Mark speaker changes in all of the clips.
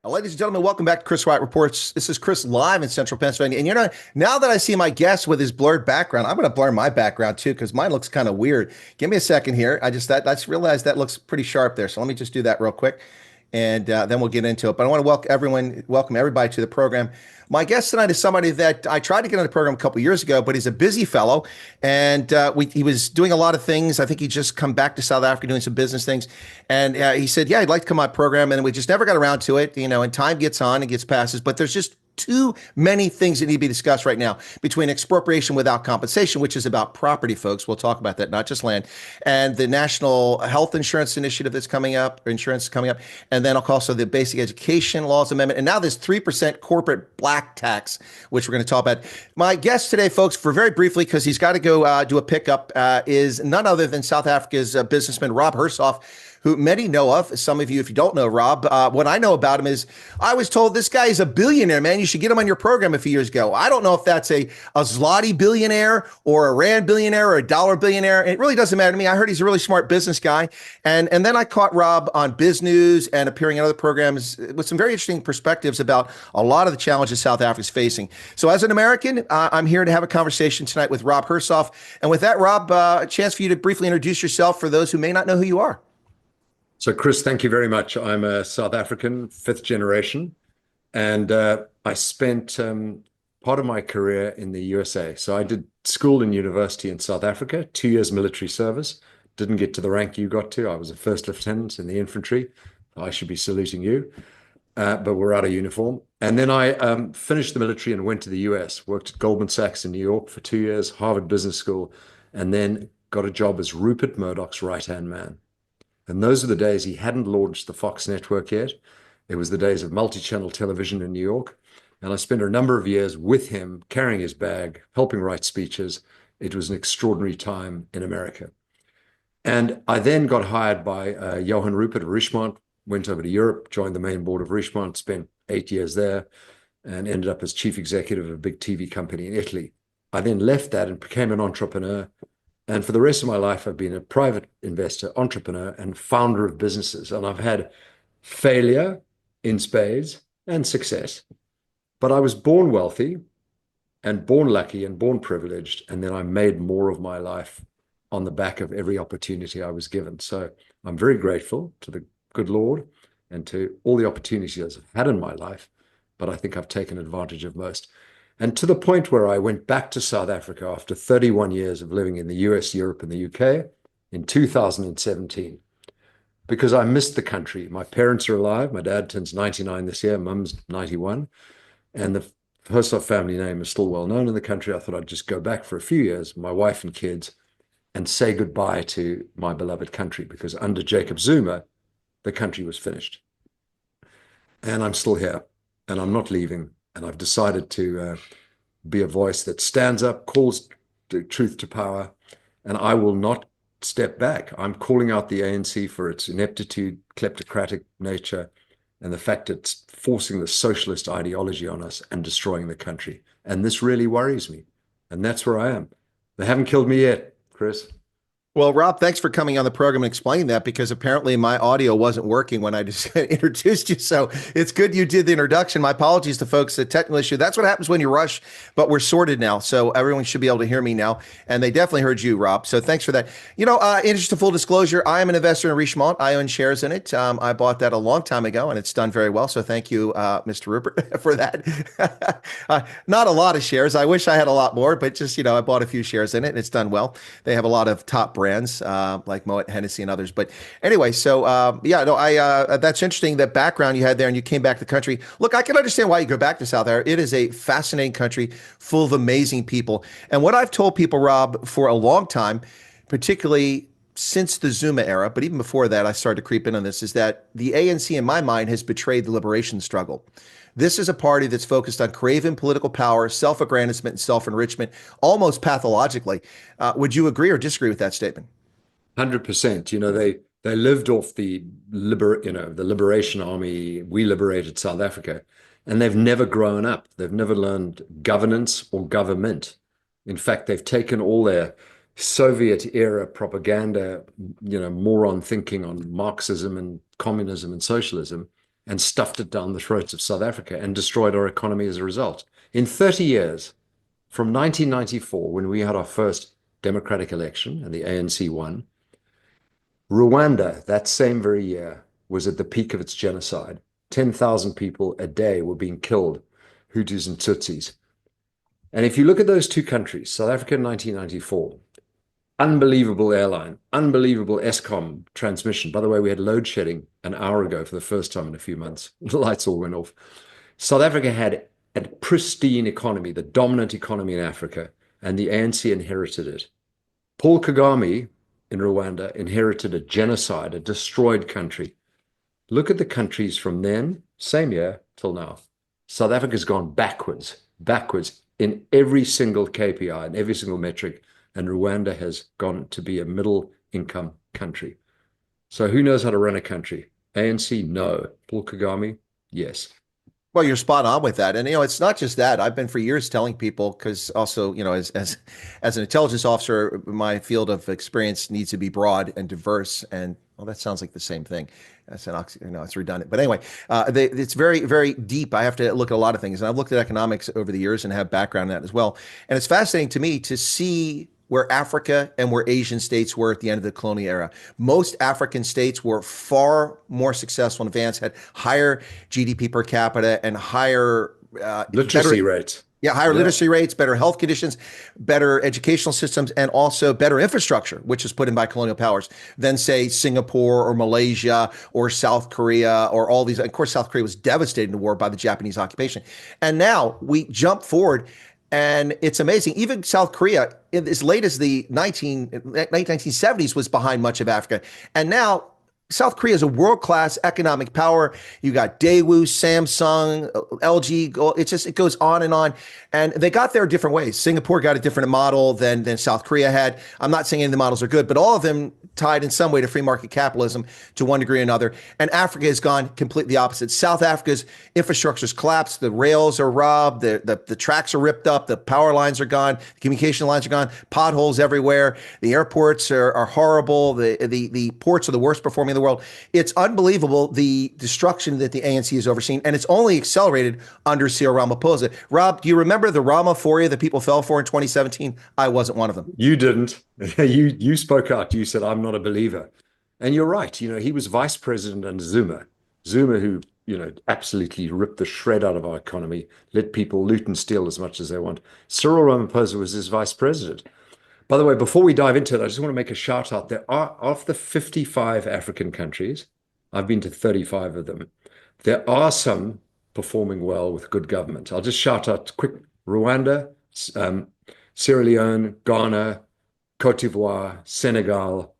Speaker 1: Ladies and gentlemen, welcome back to Chris Wyatt Reports. This is Chris live in Central Pennsylvania. And now that I see my guest with his blurred background, I'm going to blur my background too, because mine looks kind of weird. Give me a second here. I just realized that looks pretty sharp there. So let me just do that real quick, and then we'll get into it. But I want to welcome everybody to the program. My guest tonight is somebody that I tried to get on the program a couple of years ago, but he's a busy fellow, and he was doing a lot of things. I think he just come back to South Africa doing some business things, and he said, "Yeah, I'd like to come on my program," and we just never got around to it. And time gets on and gets passes, but there's just too many things that need to be discussed right now between expropriation without compensation, which is about property, folks. We'll talk about that, not just land, and the National Health Insurance Initiative that's coming up, or insurance is coming up, and then also the Basic Education Laws Amendment, and now this 3% corporate black tax, which we're going to talk about. My guest today, folks, for very briefly, because he's got to go do a pickup, is none other than South Africa's businessman, Rob Hersov, who many know of. Some of you, if you don't know Rob, what I know about him is I was told this guy is a billionaire, man. You should get him on your program a few years ago. I don't know if that's a Zloty billionaire or a Rand billionaire or a dollar billionaire. It really doesn't matter to me. I heard he's a really smart business guy. And then I caught Rob on Biz News and appearing in other programs with some very interesting perspectives about a lot of the challenges South Africa is facing. So as an American, I'm here to have a conversation tonight with Rob Hersov. And with that, Rob, a chance for you to briefly introduce yourself for those who may not know who you are.
Speaker 2: So, Chris, thank you very much. I'm a South African, fifth generation, and I spent part of my career in the USA. So I did school and university in South Africa, 2 years military service. Didn't get to the rank you got to. I was a first lieutenant in the infantry. I should be saluting you, but we're out of uniform. And then I finished the military and went to the US, worked at Goldman Sachs in New York for 2 years, Harvard Business School, and then got a job as Rupert Murdoch's right-hand man. And those are the days he hadn't launched the Fox network yet. It was the days of multi-channel television in New York. And I spent a number of years with him, carrying his bag, helping write speeches. It was an extraordinary time in America. And I then got hired by Johan Rupert of Richemont, went over to Europe, joined the main board of Richemont, spent 8 years there, and ended up as chief executive of a big TV company in Italy. I then left that and became an entrepreneur. And for the rest of my life, I've been a private investor, entrepreneur, and founder of businesses. And I've had failure in spades and success. But I was born wealthy and born lucky and born privileged. And then I made more of my life on the back of every opportunity I was given. So I'm very grateful to the good Lord and to all the opportunities I've had in my life. But I think I've taken advantage of most. And to the point where I went back to South Africa after 31 years of living in the US, Europe, and the UK in 2017, because I missed the country. My parents are alive. My dad turns 99 this year. Mum's 91. And the Hersov family name is still well known in the country. I thought I'd just go back for a few years, my wife and kids, and say goodbye to my beloved country, because under Jacob Zuma, the country was finished. And I'm still here, and I'm not leaving. And I've decided to be a voice that stands up, calls truth to power, and I will not step back. I'm calling out the ANC for its ineptitude, kleptocratic nature, and the fact it's forcing the socialist ideology on us and destroying the country. And this really worries me. And that's where I am. They haven't killed me yet, Chris.
Speaker 1: Well, Rob, thanks for coming on the program and explaining that, because apparently my audio wasn't working when I just introduced you. So it's good you did the introduction. My apologies to folks, the technical issue. That's what happens when you rush, but we're sorted now. So everyone should be able to hear me now. And they definitely heard you, Rob. So thanks for that. In interest of full disclosure, I am an investor in Richemont. I own shares in it. I bought that a long time ago, and it's done very well. So thank you, Mr. Rupert, for that. Not a lot of shares. I wish I had a lot more, but just, I bought a few shares in it, and it's done well. They have a lot of top brands like Moet Hennessy and others. But anyway, so that's interesting, that background you had there, and you came back to the country. Look, I can understand why you go back to South Africa. It is a fascinating country full of amazing people. And what I've told people, Rob, for a long time, particularly since the Zuma era, but even before that, I started to creep in on this, is that the ANC, in my mind, has betrayed the liberation struggle. This is a party that's focused on craven political power, self-aggrandizement, and self-enrichment, almost pathologically. Would you agree or disagree with that statement?
Speaker 2: 100%. They lived off the Liberation Army. We liberated South Africa, and they've never grown up. They've never learned governance or government. In fact, they've taken all their Soviet era propaganda, moron thinking on Marxism and communism and socialism, and stuffed it down the throats of South Africa and destroyed our economy as a result. In 30 years, from 1994, when we had our first democratic election and the ANC won, Rwanda, that same very year, was at the peak of its genocide. 10,000 people a day were being killed, Hutus and Tutsis. And if you look at those two countries, South Africa in 1994, unbelievable airline, unbelievable Eskom transmission. By the way, we had load shedding an hour ago for the first time in a few months. The lights all went off. South Africa had a pristine economy, the dominant economy in Africa, and the ANC inherited it. Paul Kagame in Rwanda inherited a genocide, a destroyed country. Look at the countries from then, same year, till now. South Africa's gone backwards in every single KPI and every single metric, and Rwanda has gone to be a middle-income country. So who knows how to run a country? ANC, no. Paul Kagame, yes.
Speaker 1: Well, you're spot on with that. And, it's not just that. I've been for years telling people, because also, as an intelligence officer, my field of experience needs to be broad and diverse. And, well, that sounds like the same thing. That's it's redundant. But anyway, it's very, very deep. I have to look at a lot of things. And I've looked at economics over the years and have background in that as well. And it's fascinating to me to see where Africa and where Asian states were at the end of the colonial era. Most African states were far more successful and advanced, had higher GDP per capita and higher
Speaker 2: literacy rates.
Speaker 1: Yeah, higher literacy rates, better health conditions, better educational systems, and also better infrastructure, which was put in by colonial powers, than, say, Singapore or Malaysia or South Korea or all these. Of course, South Korea was devastated in the war by the Japanese occupation. And now we jump forward, and it's amazing. Even South Korea, as late as the 1970s, was behind much of Africa. And now South Korea is a world-class economic power. You got Daewoo, Samsung, LG. It goes on and on. And they got there different ways. Singapore got a different model than South Korea had. I'm not saying any of the models are good, but all of them tied in some way to free market capitalism to one degree or another. And Africa has gone completely opposite. South Africa's infrastructure's collapsed. The rails are robbed. The tracks are ripped up. The power lines are gone. The communication lines are gone. Potholes everywhere. The airports are horrible. The ports are the worst performing in the world. It's unbelievable, the destruction that the ANC has overseen, and it's only accelerated under Cyril Ramaphosa. Rob, do you remember the Ramaphoria that people fell for in 2017? I wasn't one of them.
Speaker 2: You didn't. You spoke out. You said, I'm not a believer. And you're right. He was vice president under Zuma. Zuma, who, absolutely ripped the shred out of our economy, let people loot and steal as much as they want. Cyril Ramaphosa was his vice president. By the way, before we dive into it, I just want to make a shout out. There are, of the 55 African countries, I've been to 35 of them, there are some performing well with good government. I'll just shout out quick: Rwanda, Sierra Leone, Ghana, Cote d'Ivoire, Senegal,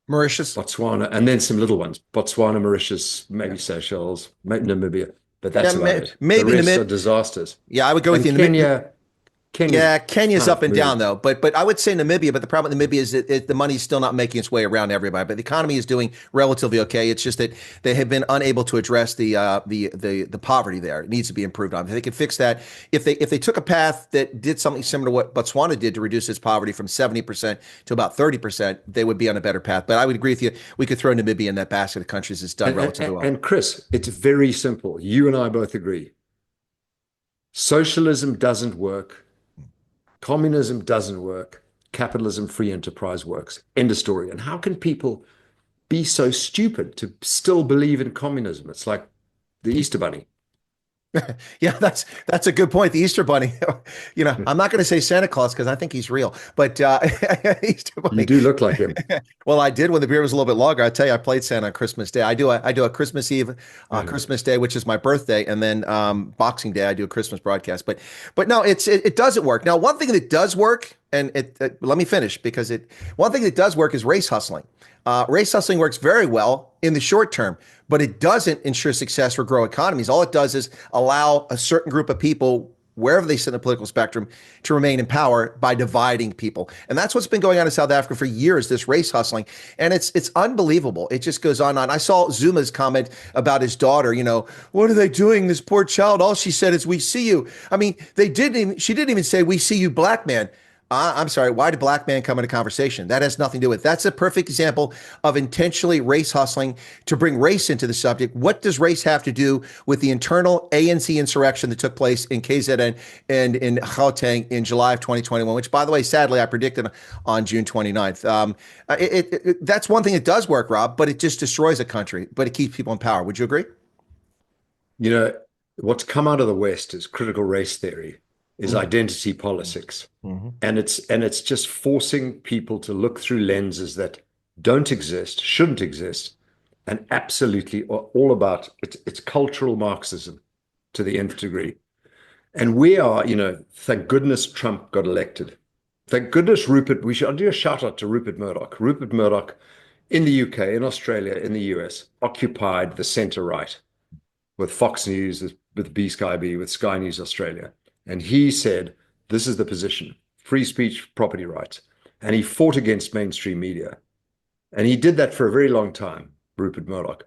Speaker 1: Mauritius,
Speaker 2: Botswana, and then some little ones: Botswana, Mauritius, maybe Seychelles, maybe Namibia. But that's about it.
Speaker 1: Maybe
Speaker 2: the rest are disasters.
Speaker 1: Yeah, I would go with you. Kenya's up and down though, but I would say Namibia. But the problem with Namibia is that the money's still not making its way around everybody. But the economy is doing relatively okay. It's just that they have been unable to address the poverty there. It needs to be improved on. If they could fix that, if they took a path that did something similar to what Botswana did to reduce its poverty from 70% to about 30%, they would be on a better path. But I would agree with you. We could throw Namibia in that basket of countries that's done relatively well.
Speaker 2: And Chris, it's very simple. You and I both agree. Socialism doesn't work. Communism doesn't work. Capitalism, free enterprise works. End of story. And how can people be so stupid to still believe in communism? It's like the Easter Bunny.
Speaker 1: Yeah, that's a good point. The Easter Bunny. I'm not going to say Santa Claus because I think he's real, but Easter Bunny.
Speaker 2: You do look like him.
Speaker 1: Well, I did when the beard was a little bit longer. I tell you, I played Santa on Christmas Day. I do a Christmas Eve, Christmas Day, which is my birthday, and then Boxing Day I do a Christmas broadcast. But no, it doesn't work. Now, one thing that does work, and let me finish, because one thing that does work is race hustling. Race hustling works very well in the short term, but it doesn't ensure success or grow economies. All it does is allow a certain group of people, wherever they sit in the political spectrum, to remain in power by dividing people. And that's what's been going on in South Africa for years, this race hustling. And it's unbelievable. It just goes on and on. I saw Zuma's comment about his daughter, what are they doing? This poor child, all she said is, we see you. I mean, she didn't even say, we see you, black man. I'm sorry, why did black man come into conversation? That has nothing to do with it. That's a perfect example of intentionally race hustling to bring race into the subject. What does race have to do with the internal ANC insurrection that took place in KZN and in Gauteng in July of 2021, which, by the way, sadly, I predicted on June 29th. That's one thing that does work, Rob, but it just destroys a country, but it keeps people in power. Would you agree?
Speaker 2: You know, what's come out of the West is critical race theory, is identity politics.
Speaker 1: Mm-hmm.
Speaker 2: And it's just forcing people to look through lenses that don't exist, shouldn't exist, and absolutely are all about it's cultural Marxism to the nth degree. And we are, thank goodness Trump got elected. Thank goodness I'll do a shout out to Rupert Murdoch. Rupert Murdoch in the UK, in Australia, in the US, occupied the center right with Fox News, with BSkyB, with Sky News Australia. And he said, this is the position, free speech, property rights. And he fought against mainstream media. And he did that for a very long time, Rupert Murdoch.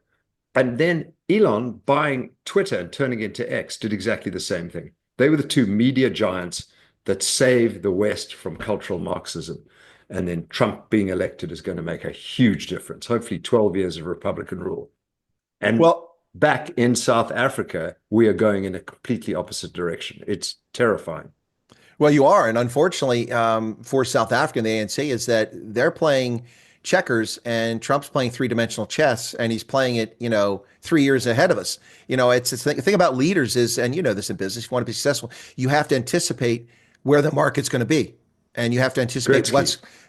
Speaker 2: And then Elon buying Twitter and turning it into X did exactly the same thing. They were the two media giants that saved the West from cultural Marxism. And then Trump being elected is going to make a huge difference. Hopefully 12 years of Republican rule. And back in South Africa, we are going in a completely opposite direction. It's terrifying.
Speaker 1: Well, you are. And unfortunately, for South Africa and the ANC is that they're playing checkers and Trump's playing three-dimensional chess, and he's playing it, 3 years ahead of us. It's the thing about leaders is, and you know this in business, if you want to be successful, you have to anticipate where the market's going to be. And you have to anticipate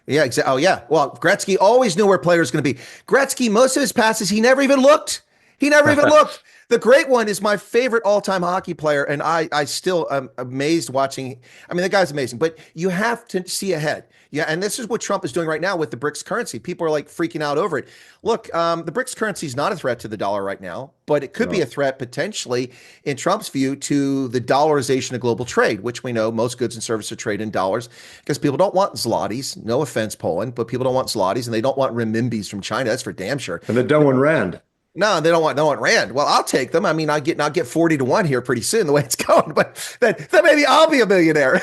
Speaker 1: yeah, exactly. Oh, yeah. Well, Gretzky always knew where players going to be. Gretzky, most of his passes, he never even looked. He never even looked. The great one is my favorite all-time hockey player, and I still am amazed watching. I mean, the guy's amazing, but you have to see ahead. Yeah, and this is what Trump is doing right now with the BRICS currency. People are like freaking out over it. Look, the BRICS currency is not a threat to the dollar right now, but it could be a threat potentially, in Trump's view, to the dollarization of global trade, which we know most goods and services are traded in dollars because people don't want zlotys. No offense, Poland, but people don't want zlotys, and they don't want renminbis from China. That's for damn sure.
Speaker 2: And they don't want rand.
Speaker 1: No, they don't want rand. Well, I'll take them. I mean, I'll get 40-1 here pretty soon, the way it's going. But then maybe I'll be a millionaire.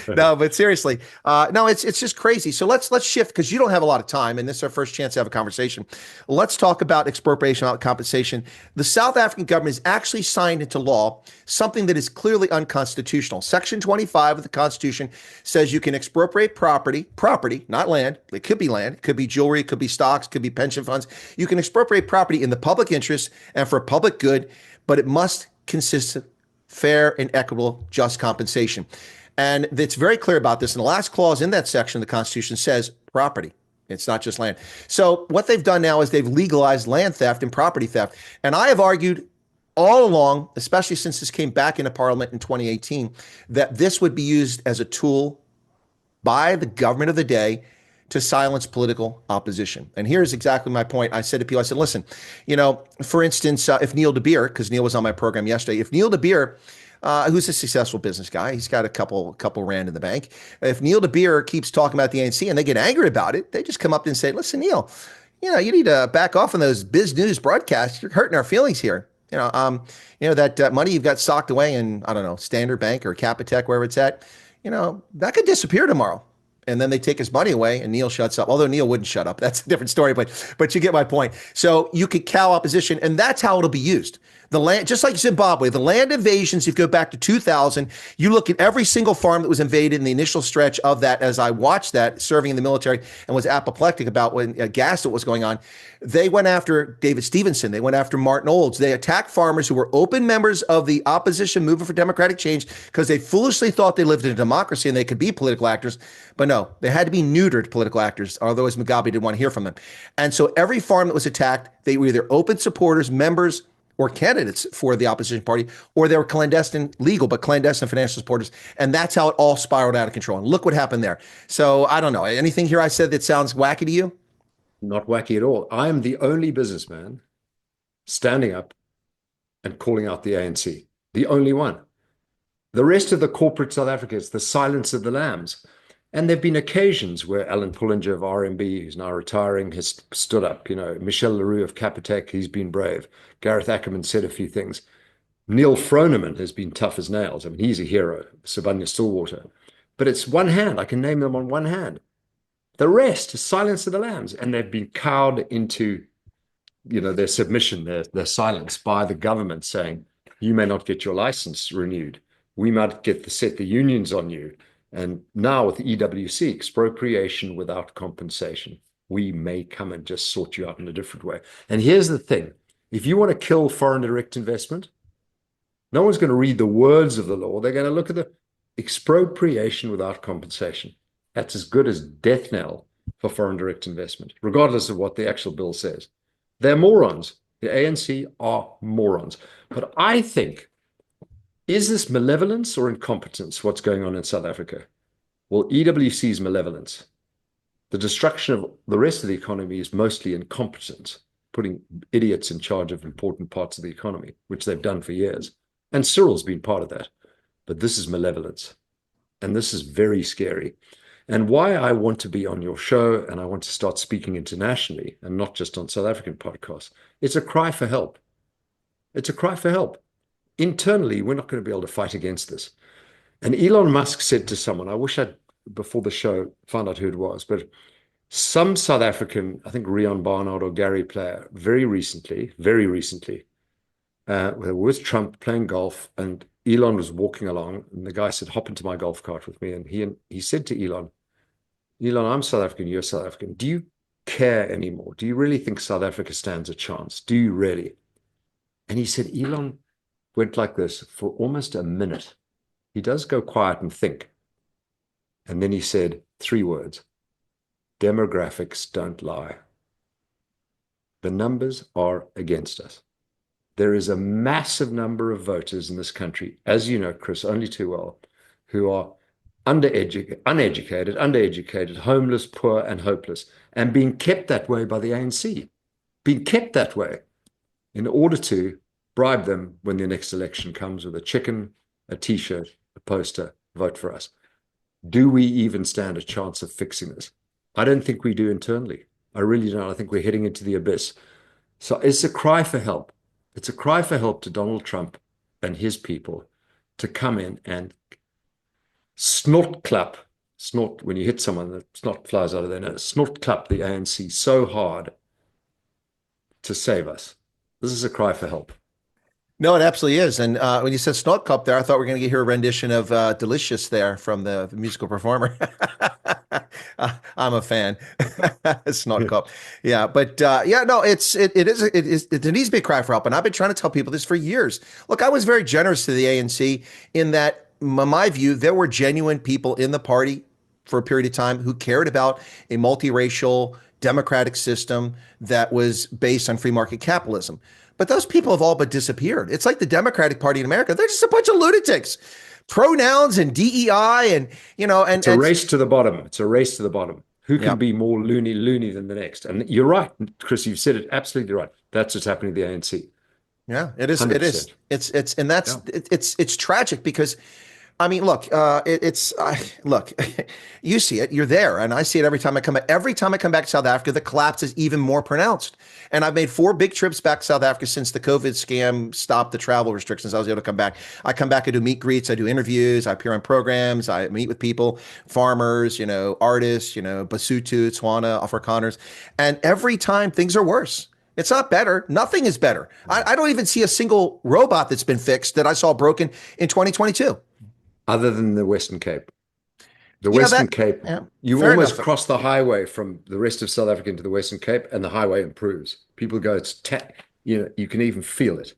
Speaker 1: No, but seriously, no, it's just crazy. So let's shift because you don't have a lot of time, and this is our first chance to have a conversation. Let's talk about expropriation without compensation. The South African government has actually signed into law something that is clearly unconstitutional. Section 25 of the Constitution says you can expropriate property, not land. It could be land, it could be jewelry, it could be stocks, it could be pension funds. You can expropriate property in the public interest and for public good, but it must consist of fair and equitable just compensation. And it's very clear about this. And the last clause in that section of the Constitution says property. It's not just land. So what they've done now is they've legalized land theft and property theft. And I have argued all along, especially since this came back into Parliament in 2018, that this would be used as a tool by the government of the day to silence political opposition. And here's exactly my point. I said to people, I said, listen, for instance, if Neil De Beer, because Neil was on my program yesterday, if Neil De Beer, who's a successful business guy, he's got a couple rand in the bank. If Neil De Beer keeps talking about the ANC and they get angry about it, they just come up and say, listen, Neil, you need to back off on those biz news broadcasts. You're hurting our feelings here. That money you've got socked away in, I don't know, Standard Bank or Capitec, wherever it's at, that could disappear tomorrow. And then they take his money away and Neil shuts up. Although Neil wouldn't shut up. That's a different story, but you get my point. So you could cow opposition, and that's how it'll be used. The land, just like Zimbabwe, the land invasions, if you go back to 2000, you look at every single farm that was invaded in the initial stretch of that, as I watched that, serving in the military and was apoplectic about when gas that was going on. They went after David Stevenson. They went after Martin Olds. They attacked farmers who were open members of the opposition movement for democratic change because they foolishly thought they lived in a democracy and they could be political actors. But no, they had to be neutered political actors, otherwise Mugabe didn't want to hear from them. And so every farm that was attacked, they were either open supporters, members, or candidates for the opposition party, or they were clandestine, legal, but clandestine financial supporters. And that's how it all spiraled out of control. And look what happened there. So I don't know. Anything here I said that sounds wacky to you?
Speaker 2: Not wacky at all. I am the only businessman standing up and calling out the ANC. The only one. The rest of the corporate South Africa is the silence of the lambs. And there have been occasions where Alan Pullinger of RMB, who's now retiring, has stood up. Michel Leroux of Capitec, he's been brave. Gareth Ackerman said a few things. Neil Froneman has been tough as nails. I mean, he's a hero. Sibanye Stillwater. but it's one hand. I can name them on one hand. The rest is Silence of the Lambs, and they've been cowed into, their submission, their silence by the government saying, you may not get your license renewed. We might get to set the unions on you. And now with the EWC, expropriation without compensation, we may come and just sort you out in a different way. And here's the thing. If you want to kill foreign direct investment, no one's going to read the words of the law. They're going to look at the expropriation without compensation. That's as good as death knell for foreign direct investment, regardless of what the actual bill says. They're morons. The ANC are morons. But I think, is this malevolence or incompetence, what's going on in South Africa? Well, EWC's malevolence. The destruction of the rest of the economy is mostly incompetence, putting idiots in charge of important parts of the economy, which they've done for years. And Cyril's been part of that. But this is malevolence. And this is very scary. And why I want to be on your show and I want to start speaking internationally and not just on South African podcasts, it's a cry for help. It's a cry for help. Internally, we're not going to be able to fight against this. And Elon Musk said to someone, I wish I'd, before the show, found out who it was, but some South African, I think Rian Barnard or Gary Player, very recently, with Trump playing golf, and Elon was walking along, and the guy said, hop into my golf cart with me. And he said to Elon, I'm South African, you're South African. Do you care anymore? Do you really think South Africa stands a chance? Do you really? And he said, Elon went like this for almost a minute. He does go quiet and think. And then he said 3 words: demographics don't lie. The numbers are against us. There is a massive number of voters in this country, as you know, Chris, only too well, who are undereducated, homeless, poor, and hopeless, and being kept that way by the ANC, being kept that way in order to bribe them when the next election comes with a chicken, a T-shirt, a poster, vote for us. Do we even stand a chance of fixing this? I don't think we do internally. I really don't. I think we're heading into the abyss. So it's a cry for help. It's a cry for help to Donald Trump and his people to come in and snort, when you hit someone, the snot flies out of their nose, snort clap the ANC so hard to save us. This is a cry for help.
Speaker 1: No, it absolutely is. And when you said snort cup there, I thought we were going to hear a rendition of Delicious there from the musical performer. I'm a fan. Snort cup. Yeah. But it needs to be a cry for help. And I've been trying to tell people this for years. Look, I was very generous to the ANC in that, in my view, there were genuine people in the party for a period of time who cared about a multiracial democratic system that was based on free market capitalism. But those people have all but disappeared. It's like the Democratic Party in America. They're just a bunch of lunatics. Pronouns and DEI and,
Speaker 2: it's a race to the bottom. It's a race to the bottom. Who can be more loony than the next? And you're right, Chris, you've said it absolutely right. That's what's happening to the ANC.
Speaker 1: Yeah, it is. 100%. It is. It's tragic because, I mean, look, you see it, you're there. And I see it every time I come back to South Africa, the collapse is even more pronounced. And I've made 4 big trips back to South Africa since the COVID scam stopped the travel restrictions. I was able to come back. I come back, I do meet greets, I do interviews, I appear on programs, I meet with people, farmers, artists, Basotho, Tswana, Afrikaners. And every time things are worse. It's not better. Nothing is better. I don't even see a single robot that's been fixed that I saw broken in 2022.
Speaker 2: Other than the Western Cape. The Western Cape, you almost cross the highway from the rest of South Africa into the Western Cape, and the highway improves. People go, you can even feel it.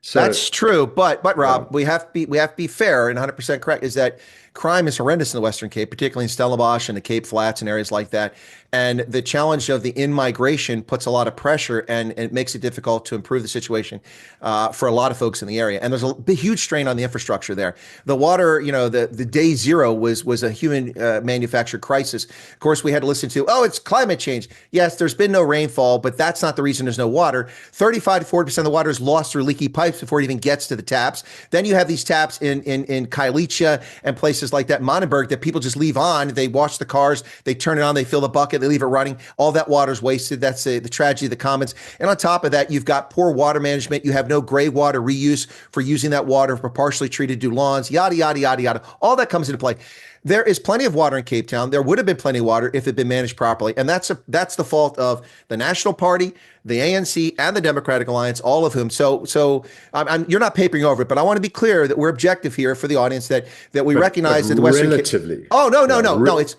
Speaker 2: So
Speaker 1: that's true, but Rob, we have to be fair and 100% correct. Is that crime is horrendous in the Western Cape, particularly in Stellenbosch and the Cape Flats and areas like that. And the challenge of the in-migration puts a lot of pressure and it makes it difficult to improve the situation for a lot of folks in the area. And there's a huge strain on the infrastructure there. The water, the day zero was a human manufactured crisis. Of course, we had to listen to, it's climate change. Yes, there's been no rainfall, but that's not the reason there's no water. 35 to 40% of the water is lost through leaky pipes before it even gets to the taps. Then you have these taps in Khayelitsha and places places like that, Monenberg, that people just leave on. They wash the cars, they turn it on, they fill the bucket, they leave it running. All that water's wasted. That's the tragedy of the commons. And on top of that, you've got poor water management. You have no gray water reuse for using that water for partially treated do lawns, yada, yada, yada, yada. All that comes into play. There is plenty of water in Cape Town. There would have been plenty of water if it had been managed properly. And that's the fault of the National Party, the ANC, and the Democratic Alliance, all of whom. So you're not papering over it, but I want to be clear that we're objective here for the audience, that we recognize that the Western
Speaker 2: relatively.
Speaker 1: Oh, no. It's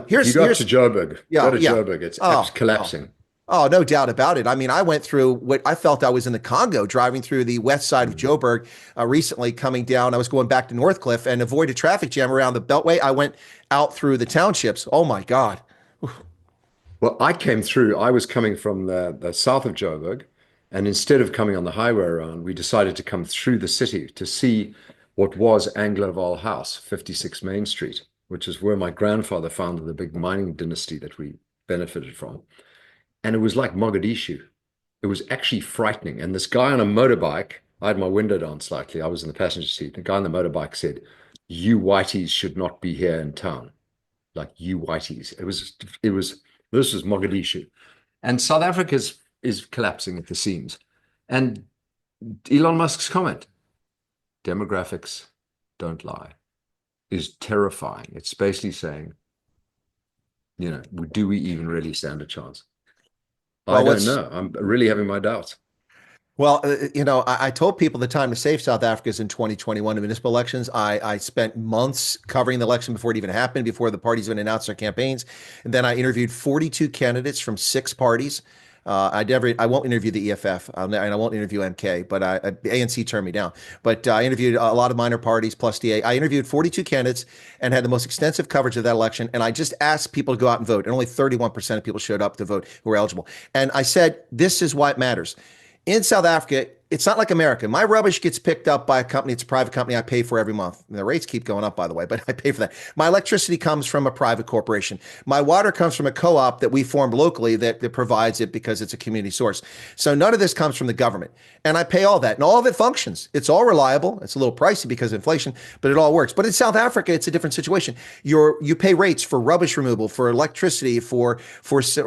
Speaker 1: here's
Speaker 2: you got to Joburg. Joburg. It's collapsing.
Speaker 1: Oh, no doubt about it. I mean, I went through what I felt I was in the Congo, driving through the west side of Joburg recently, coming down. I was going back to Northcliffe and avoid a traffic jam around the Beltway. I went out through the townships. Oh, my God.
Speaker 2: Well, I was coming from the south of Joburg, and instead of coming on the highway around, we decided to come through the city to see what was Angloval House, 56 Main Street, which is where my grandfather founded the big mining dynasty that we benefited from. And it was like Mogadishu. It was actually frightening. And this guy on a motorbike, I had my window down slightly. I was in the passenger seat. The guy on the motorbike said, "You whiteys should not be here in town." Like, you whiteys. This was Mogadishu. And South Africa is collapsing at the seams. And Elon Musk's comment, demographics don't lie, is terrifying. It's basically saying, do we even really stand a chance? I don't know. I'm really having my doubts.
Speaker 1: Well, I told people the time to save South Africa is in 2021 municipal elections. I spent months covering the election before it even happened, before the parties even announced their campaigns. And then I interviewed 42 candidates from 6 parties. I won't interview the EFF, and I won't interview MK, but the ANC turned me down. But I interviewed a lot of minor parties plus DA. I interviewed 42 candidates and had the most extensive coverage of that election. And I just asked people to go out and vote. And only 31% of people showed up to vote who were eligible. And I said, this is why it matters. In South Africa, it's not like America. My rubbish gets picked up by a company. It's a private company I pay for every month. And the rates keep going up, by the way, but I pay for that. My electricity comes from a private corporation. My water comes from a co-op that we formed locally that provides it because it's a community source. So none of this comes from the government. And I pay all that. And all of it functions. It's all reliable. It's a little pricey because of inflation, but it all works. But in South Africa, it's a different situation. You pay rates for rubbish removal, for electricity, for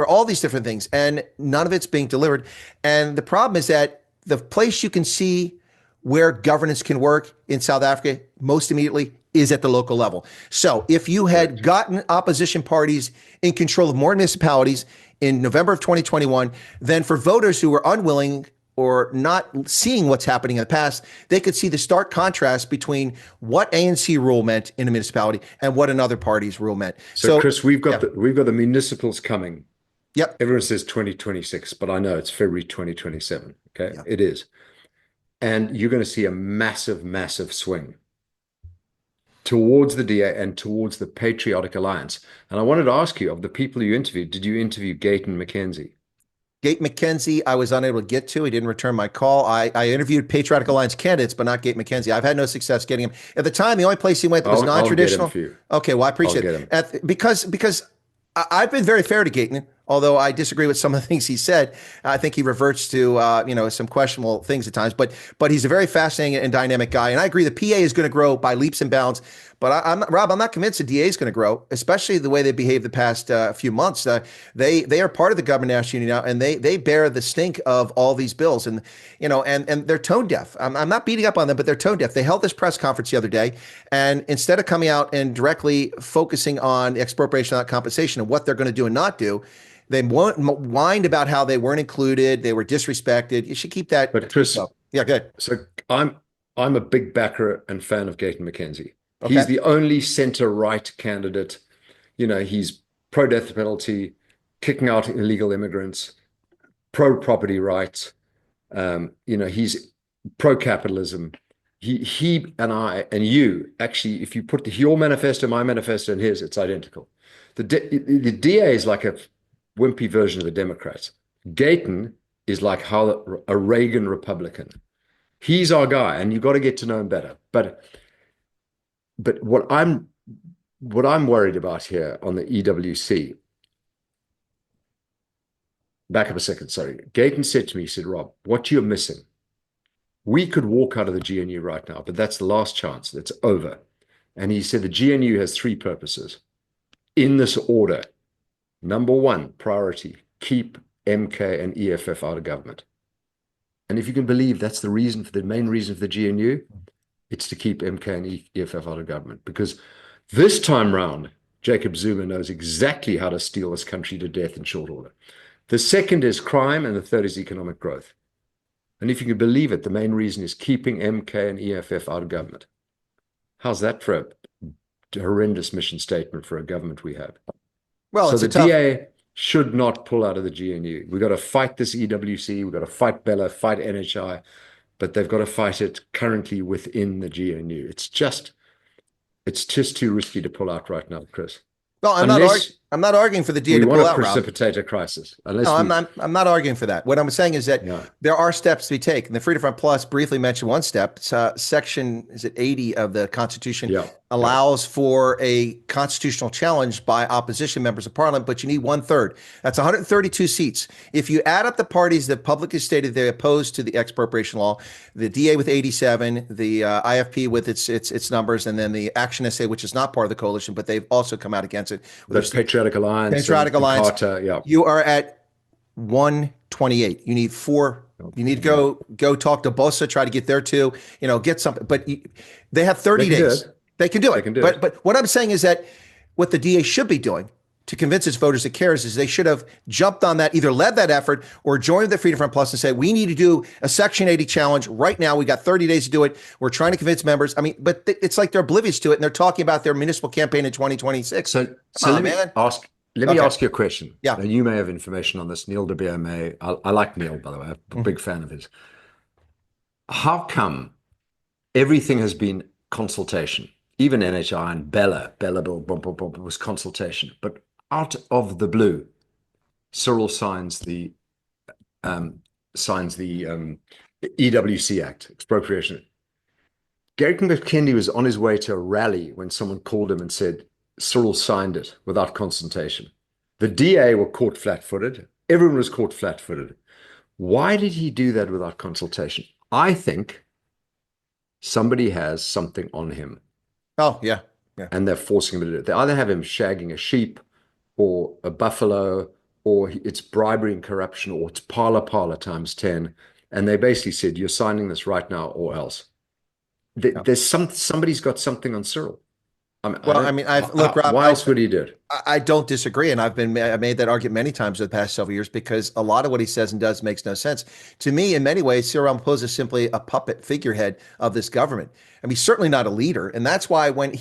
Speaker 1: all these different things. And none of it's being delivered. And the problem is that the place you can see where governance can work in South Africa most immediately is at the local level. So if you had gotten opposition parties in control of more municipalities in November of 2021, then for voters who were unwilling or not seeing what's happening in the past, they could see the stark contrast between what ANC rule meant in a municipality and what another party's rule meant.
Speaker 2: So Chris, we've got the municipals coming.
Speaker 1: Yep.
Speaker 2: Everyone says 2026, but I know it's February 2027. Okay. Yep. It is. And you're going to see a massive, massive swing towards the DA and towards the Patriotic Alliance. And I wanted to ask you, of the people you interviewed, did you interview Gayton McKenzie?
Speaker 1: Gate McKenzie, I was unable to get to. He didn't return my call. I interviewed Patriotic Alliance candidates, but not Gate McKenzie. I've had no success getting him. At the time, the only place he went that was non-traditional.
Speaker 2: I'll get him for you.
Speaker 1: Okay, well, I appreciate it. Because I've been very fair to Gayton, although I disagree with some of the things he said. I think he reverts to some questionable things at times. But he's a very fascinating and dynamic guy. And I agree the PA is going to grow by leaps and bounds. But I'm not convinced the DA is going to grow, especially the way they behaved the past few months. They are part of the government national union now, and they bear the stink of all these bills. And and they're tone deaf. I'm not beating up on them, but they're tone deaf. They held this press conference the other day, and instead of coming out and directly focusing on expropriation without compensation and what they're going to do and not do, they whined about how they weren't included, they were disrespected. You should keep that.
Speaker 2: But Chris,
Speaker 1: yeah, good.
Speaker 2: So I'm a big backer and fan of Gayton McKenzie. Okay. He's the only center-right candidate. He's pro-death penalty, kicking out illegal immigrants, pro-property rights. He's pro-capitalism. He and I and you, actually, if you put your manifesto, my manifesto, and his, it's identical. The DA is like a wimpy version of the Democrats. Gayton is like how a Reagan Republican. He's our guy, and you've got to get to know him better. But what I'm worried about here on the EWC, back up a second, sorry. Gayton said to me, he said, "Rob, what you're missing, we could walk out of the GNU right now, but that's the last chance. That's over. And he said the GNU has three purposes in this order. Number one, priority, keep MK and EFF out of government. And if you can believe that's the reason for the main reason for the GNU, it's to keep MK and EFF out of government. Because this time round, Jacob Zuma knows exactly how to steal this country to death in short order. The second is crime, and the third is economic growth. And if you can believe it, the main reason is keeping MK and EFF out of government. How's that for a horrendous mission statement for a government we have?
Speaker 1: Well,
Speaker 2: so
Speaker 1: it's
Speaker 2: the
Speaker 1: a tough...
Speaker 2: DA should not pull out of the GNU. We've got to fight this EWC. We've got to fight Bella, fight NHI, but they've got to fight it currently within the GNU. It's just too risky to pull out right now, Chris.
Speaker 1: Well, I'm not arguing for the DA to pull out, Rob.
Speaker 2: We want to precipitate a crisis.
Speaker 1: I'm not arguing for that. What I'm saying is that there are steps to be taken. The Freedom Front Plus briefly mentioned one step. It's, section 80 of the Constitution allows for a constitutional challenge by opposition members of parliament, but you need 1/3. That's 132 seats. If you add up the parties that publicly stated they opposed to the expropriation law, the DA with 87, the IFP with its numbers, and then the Action SA, which is not part of the coalition, but they've also come out against it.
Speaker 2: The Patriotic Alliance.
Speaker 1: Patriotic Alliance.
Speaker 2: Carter,
Speaker 1: you are at 128. You need 4. You need to go talk to Bosa, try to get there too. Get something. But they have 30 days. They can do it. But what I'm saying is that what the DA should be doing to convince its voters it cares is they should have jumped on that, either led that effort or joined the Freedom Front Plus and said, we need to do a Section 80 challenge right now. We got 30 days to do it. We're trying to convince members. I mean, but it's like they're oblivious to it, and they're talking about their municipal campaign in 2026.
Speaker 2: So let me ask you a question. Yeah. Now, you may have information on this. Neil DeBeer may. I like Neil, by the way. I'm a big fan of his. How come everything has been consultation? Even NHI and Bella was consultation. But out of the blue, Cyril signs the EWC Act, expropriation. Garrett McKendy was on his way to a rally when someone called him and said, Cyril signed it without consultation. The DA were caught flat-footed. Everyone was caught flat-footed. Why did he do that without consultation? I think somebody has something on him.
Speaker 1: Oh, yeah.
Speaker 2: And they're forcing him to do it. They either have him shagging a sheep or a buffalo, or it's bribery and corruption, or it's parlor times 10. And they basically said, you're signing this right now or else. There's somebody's got something on Cyril.
Speaker 1: Rob, why
Speaker 2: else would he do it?
Speaker 1: I don't disagree, and I made that argument many times over the past several years because a lot of what he says and does makes no sense to me. In many ways, Cyril Ramaphosa is simply a puppet figurehead of this government. I mean, certainly not a leader, and that's why when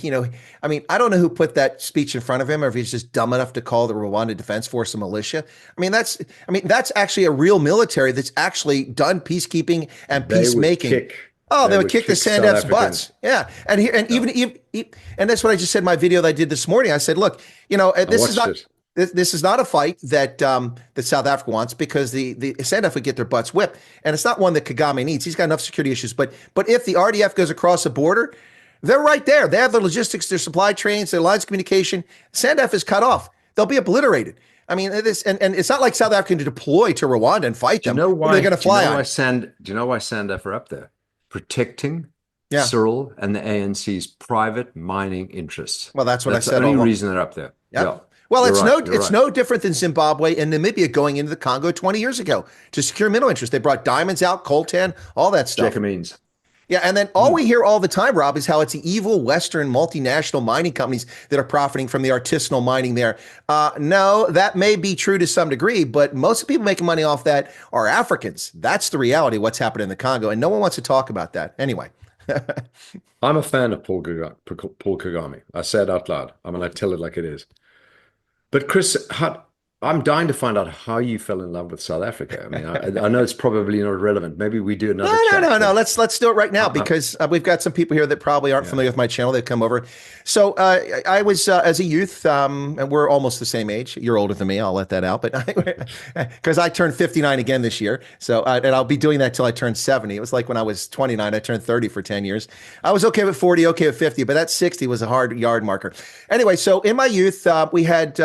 Speaker 1: I don't know who put that speech in front of him, or if he's just dumb enough to call the Rwanda Defense Force a militia. That's actually a real military that's actually done peacekeeping and peacemaking. They would kick the Sandef's butts. Yeah. And that's what I just said in my video that I did this morning. I said, look, this is not a fight that South Africa wants, because the Sandef would get their butts whipped. And it's not one that Kagame needs. He's got enough security issues. But if the RDF goes across the border, they're right there. They have the logistics, their supply trains, their lines of communication. Sandef is cut off. They'll be obliterated. I mean, and it's not like South Africa can deploy to Rwanda and fight them.
Speaker 2: Do you know why?
Speaker 1: They're going to fly on.
Speaker 2: Do you know why Sandef are up there? Protecting Cyril and the ANC's private mining interests.
Speaker 1: Well, that's what I said.
Speaker 2: That's the only reason they're up there.
Speaker 1: Yeah. Well, it's no different than Zimbabwe and Namibia going into the Congo 20 years ago to secure mineral interests. They brought diamonds out, coltan, all that stuff.
Speaker 2: Jacquemines.
Speaker 1: Yeah, and then all we hear all the time, Rob, is how it's the evil Western multinational mining companies that are profiting from the artisanal mining there. No, that may be true to some degree, but most people making money off that are Africans. That's the reality of what's happening in the Congo, and no one wants to talk about that. Anyway.
Speaker 2: I'm a fan of Paul Kagame. I say it out loud. I tell it like it is. But Chris, I'm dying to find out how you fell in love with South Africa. I mean, I know it's probably not relevant. Maybe we do another chat.
Speaker 1: No. Let's do it right now, because we've got some people here that probably aren't familiar with my channel. They've come over. So I was, as a youth, and we're almost the same age. You're older than me. I'll let that out. But because I turned 59 again this year. So, and I'll be doing that till I turn 70. It was like when I was 29, I turned 30 for 10 years. I was okay with 40, okay with 50, but that 60 was a hard yard marker. Anyway, so in my youth, we had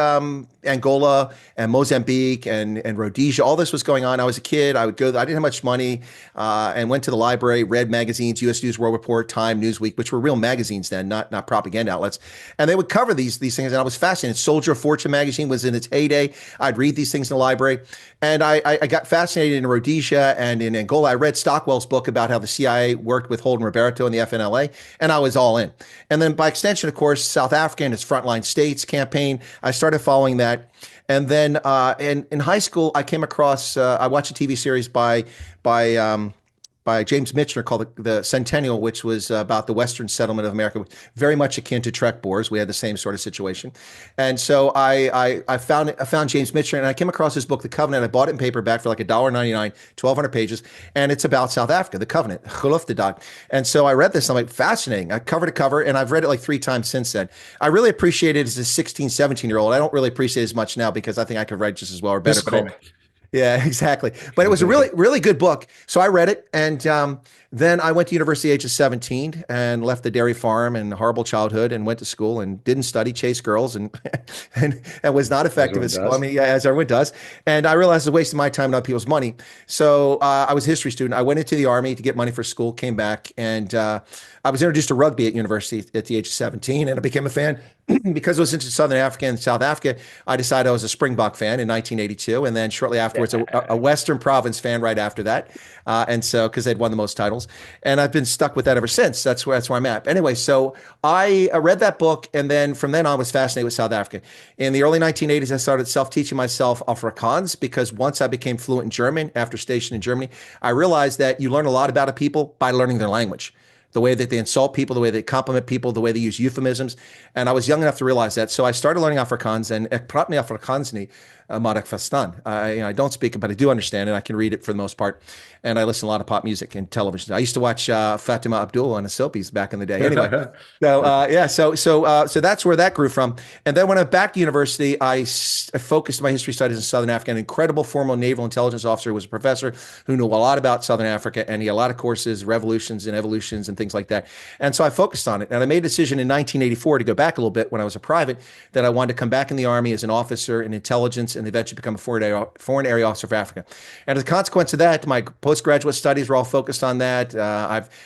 Speaker 1: Angola, and Mozambique and Rhodesia. All this was going on. I was a kid. I would go. I didn't have much money, and went to the library, read magazines, U.S. News, World Report, Time, Newsweek, which were real magazines then, not propaganda outlets. And they would cover these things, and I was fascinated. Soldier of Fortune magazine was in its heyday. I'd read these things in the library, and I got fascinated in Rhodesia and in Angola. I read Stockwell's book about how the CIA worked with Holden Roberto and the FNLA, and I was all in. And then by extension, of course, South Africa and its Frontline States campaign, I started following that. And then in high school, I came across, I watched a TV series by James Michener called the Centennial, which was about the Western settlement of America, very much akin to Trek Boers. We had the same sort of situation. And so I found James Michener, and I came across his book, The Covenant. I bought it in paperback for like $1.99, 1,200 pages, and it's about South Africa, The Covenant, Geloftedag. And so I read this, and I'm like, fascinating. I cover to cover, and I've read it like 3 times since then. I really appreciate it as a 16, 17-year-old. I don't really appreciate it as much now because I think I could write just as well or better. But anyway. Yeah, exactly. But it was a really, really good book. So I read it. And then I went to university at age of 17 and left the dairy farm and horrible childhood and went to school and didn't study, chased girls and and was not effective at school. I mean, yeah, as everyone does. And I realized I was wasting my time and other people's money. So I was a history student. I went into the Army to get money for school, came back, and I was introduced to rugby at university at the age of 17, and I became a fan. Because I was into Southern Africa and South Africa, I decided I was a Springbok fan in 1982, and then shortly afterwards, a Western Province fan right after that. And so, because they'd won the most titles, and I've been stuck with that ever since. That's where I'm at. Anyway, so I read that book, and then from then on, I was fascinated with South Africa. In the early 1980s, I started self-teaching myself Afrikaans because once I became fluent in German after stationed in Germany, I realized that you learn a lot about a people by learning their language. The way that they insult people, the way they compliment people, the way they use euphemisms. And I was young enough to realize that. So I started learning Afrikaans, and ek praat nie Afrikaans nie, maar ek verstaan. I don't speak it, but I do understand it. I can read it for the most part. And I listen to a lot of pop music and television. I used to watch Fatima Abdul on the soapies back in the day. Anyway, so that's where that grew from. And then when I went back to university, I focused my history studies in Southern Africa. An incredible former naval intelligence officer, was a professor who knew a lot about Southern Africa, and he had a lot of courses, revolutions and evolutions and things like that. And so I focused on it. And I made a decision in 1984 to go back a little bit when I was a private, that I wanted to come back in the Army as an officer in intelligence and eventually become a foreign area officer for Africa. And as a consequence of that, my postgraduate studies were all focused on that.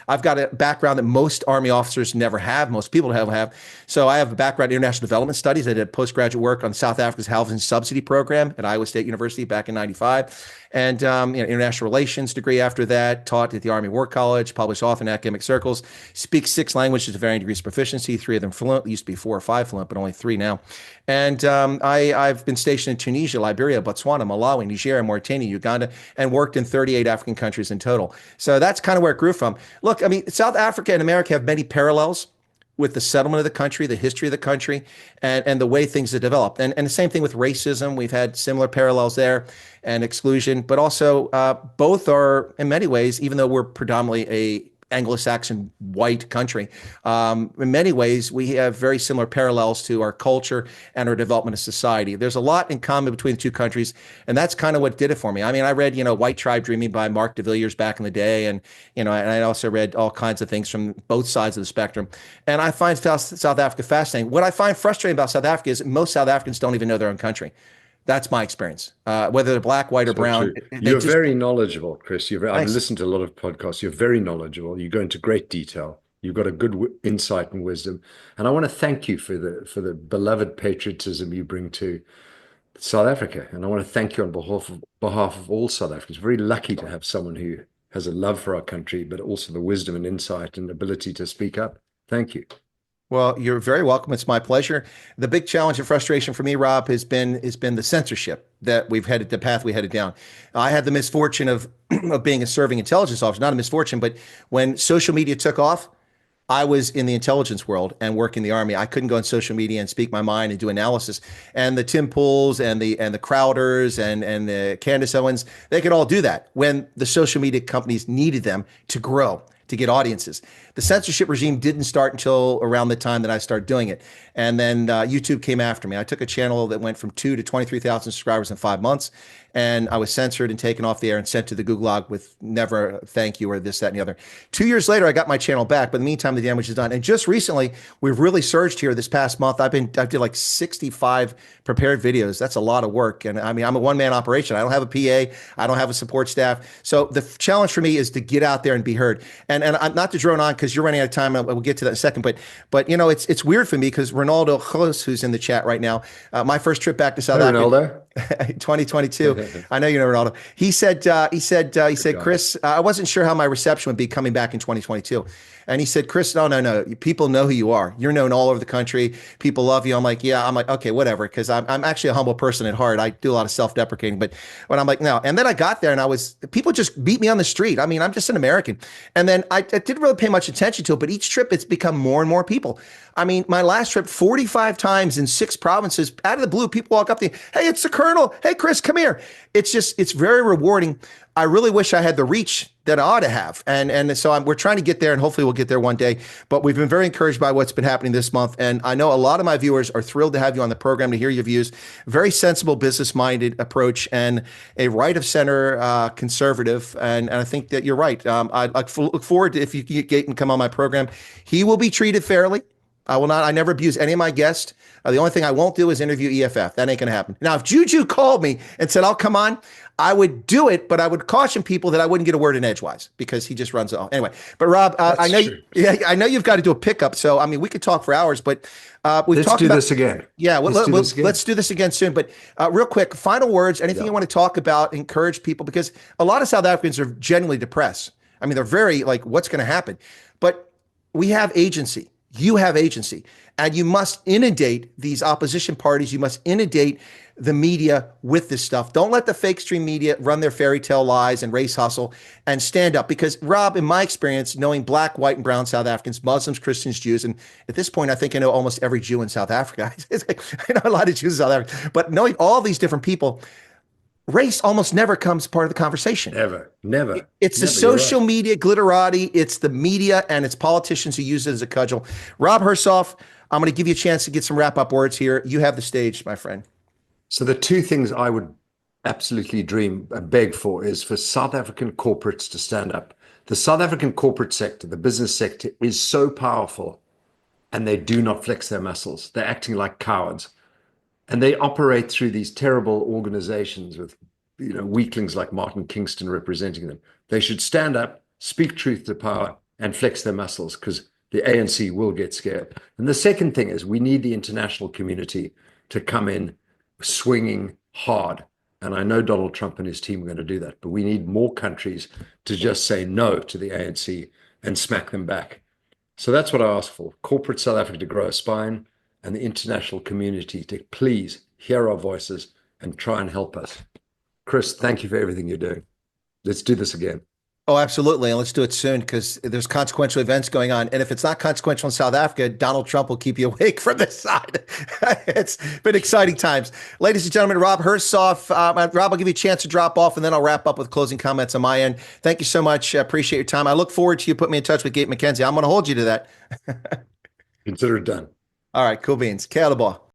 Speaker 1: I've got a background that most Army officers never have, most people have. So I have a background in international development studies. I did postgraduate work on South Africa's housing subsidy program at Iowa State University back in '95. And international relations degree after that, taught at the Army War College, published often in academic circles, speaks 6 languages to varying degrees of proficiency, 3 of them fluent. It used to be 4 or 5 fluent, but only 3 now. And I've been stationed in Tunisia, Liberia, Botswana, Malawi, Nigeria, Mauritania, Uganda, and worked in 38 African countries in total. So that's kind of where it grew from. Look, I mean, South Africa and America have many parallels with the settlement of the country, the history of the country, and the way things have developed. And the same thing with racism. We've had similar parallels there, and exclusion, but also both are, in many ways, even though we're predominantly a Anglo-Saxon white country, in many ways, we have very similar parallels to our culture and our development of society. There's a lot in common between the two countries, and that's kind of what did it for me. I mean, I read, White Tribe Dreaming by Mark de Villiers back in the day, and, and I also read all kinds of things from both sides of the spectrum. And I find South Africa fascinating. What I find frustrating about South Africa is most South Africans don't even know their own country. That's my experience. Whether they're black, white, or brown.
Speaker 2: You're very knowledgeable, Chris. I've listened to a lot of podcasts. You're very knowledgeable. You go into great detail. You've got a good insight and wisdom. And I want to thank you for the beloved patriotism you bring to South Africa. And I want to thank you on behalf of all South Africans. Very lucky to have someone who has a love for our country, but also the wisdom and insight and ability to speak up. Thank you.
Speaker 1: Well, you're very welcome. It's my pleasure. The big challenge and frustration for me, Rob, has been the censorship that the path we headed down. I had the misfortune of being a serving intelligence officer, not a misfortune, but when social media took off, I was in the intelligence world and working the Army. I couldn't go on social media and speak my mind and do analysis. And the Tim Pools and the Crowders and the Candace Owens, they could all do that when the social media companies needed them to grow. to get audiences. The censorship regime didn't start until around the time that I started doing it. And then YouTube came after me. I took a channel that went from 2 to 23,000 subscribers in 5 months. And I was censored and taken off the air and sent to the gulag with never thank you or this, that, and the other. 2 years later, I got my channel back. But in the meantime, the damage is done. And just recently, we've really surged here this past month. I did like 65 prepared videos. That's a lot of work. And I mean, I'm a one-man operation. I don't have a PA. I don't have a support staff. So the challenge for me is to get out there and be heard. And I'm not to drone on because you're running out of time. And we'll get to that in a second. But you know, it's weird for me because Ronaldo Jos, who's in the chat right now, my first trip back to South Africa. 2022. I know you know Ronaldo. He said, Chris, I wasn't sure how my reception would be coming back in 2022. And he said, Chris, no. People know who you are. You're known all over the country. People love you. I'm like, yeah. I'm like, okay, whatever. Because I'm actually a humble person at heart. I do a lot of self-deprecating. But when I'm like, no. And then I got there and people just beat me on the street. I mean, I'm just an American. And then I didn't really pay much attention to it. But each trip, it's become more and more people. I mean, my last trip, 45 times in 6 provinces, out of the blue, people walk up to you. Hey, it's the Colonel. Hey, Chris, come here. It's very rewarding. I really wish I had the reach that I ought to have. And so we're trying to get there, and hopefully we'll get there one day. But we've been very encouraged by what's been happening this month. And I know a lot of my viewers are thrilled to have you on the program, to hear your views. Very sensible, business-minded approach and a right-of-center conservative. And I think that you're right. I look forward to if you can get Gayton come on my program. He will be treated fairly. I never abuse any of my guests. The only thing I won't do is interview EFF. That ain't going to happen. Now, if Juju called me and said, I'll come on, I would do it, but I would caution people that I wouldn't get a word in edgewise because he just runs it all. Anyway, but Rob, I know you've got to do a pickup. So, I mean, we could talk for hours, but
Speaker 2: let's do this again.
Speaker 1: Yeah, let's do this again soon. But real quick, final words, anything you want to talk about, encourage people, because a lot of South Africans are genuinely depressed. I mean, they're very like, what's going to happen? But we have agency. You have agency, and you must inundate these opposition parties. You must inundate the media with this stuff. Don't let the fake stream media run their fairy tale lies and race hustle, and stand up. Because Rob, in my experience, knowing black, white, and brown South Africans, Muslims, Christians, Jews, and at this point, I think I know almost every Jew in South Africa. I know a lot of Jews in South Africa, but knowing all these different people, race almost never comes part of the conversation.
Speaker 2: Never.
Speaker 1: It's the social media glitterati. It's the media and it's politicians who use it as a cudgel. Rob Hersov, I'm going to give you a chance to get some wrap-up words here. You have the stage, my friend.
Speaker 2: So the two things I would absolutely dream and beg for is for South African corporates to stand up. The South African corporate sector, the business sector, is so powerful, and they do not flex their muscles. They're acting like cowards. And they operate through these terrible organizations with, weaklings like Martin Kingston representing them. They should stand up, speak truth to power, and flex their muscles, because the ANC will get scared. And the second thing is we need the international community to come in swinging hard. And I know Donald Trump and his team are going to do that, but we need more countries to just say no to the ANC and smack them back. So that's what I ask for. Corporate South Africa to grow a spine, and the international community to please hear our voices and try and help us. Chris, thank you for everything you're doing. Let's do this again.
Speaker 1: Oh, absolutely. And let's do it soon, because there's consequential events going on. And if it's not consequential in South Africa, Donald Trump will keep you awake from this side. It's been exciting times. Ladies and gentlemen, Rob Hersov. Rob, I'll give you a chance to drop off, and then I'll wrap up with closing comments on my end. Thank you so much. I appreciate your time. I look forward to you putting me in touch with Gate McKenzie. I'm going to hold you to that.
Speaker 2: Consider it done.
Speaker 1: All right, cool beans. Kale the ball.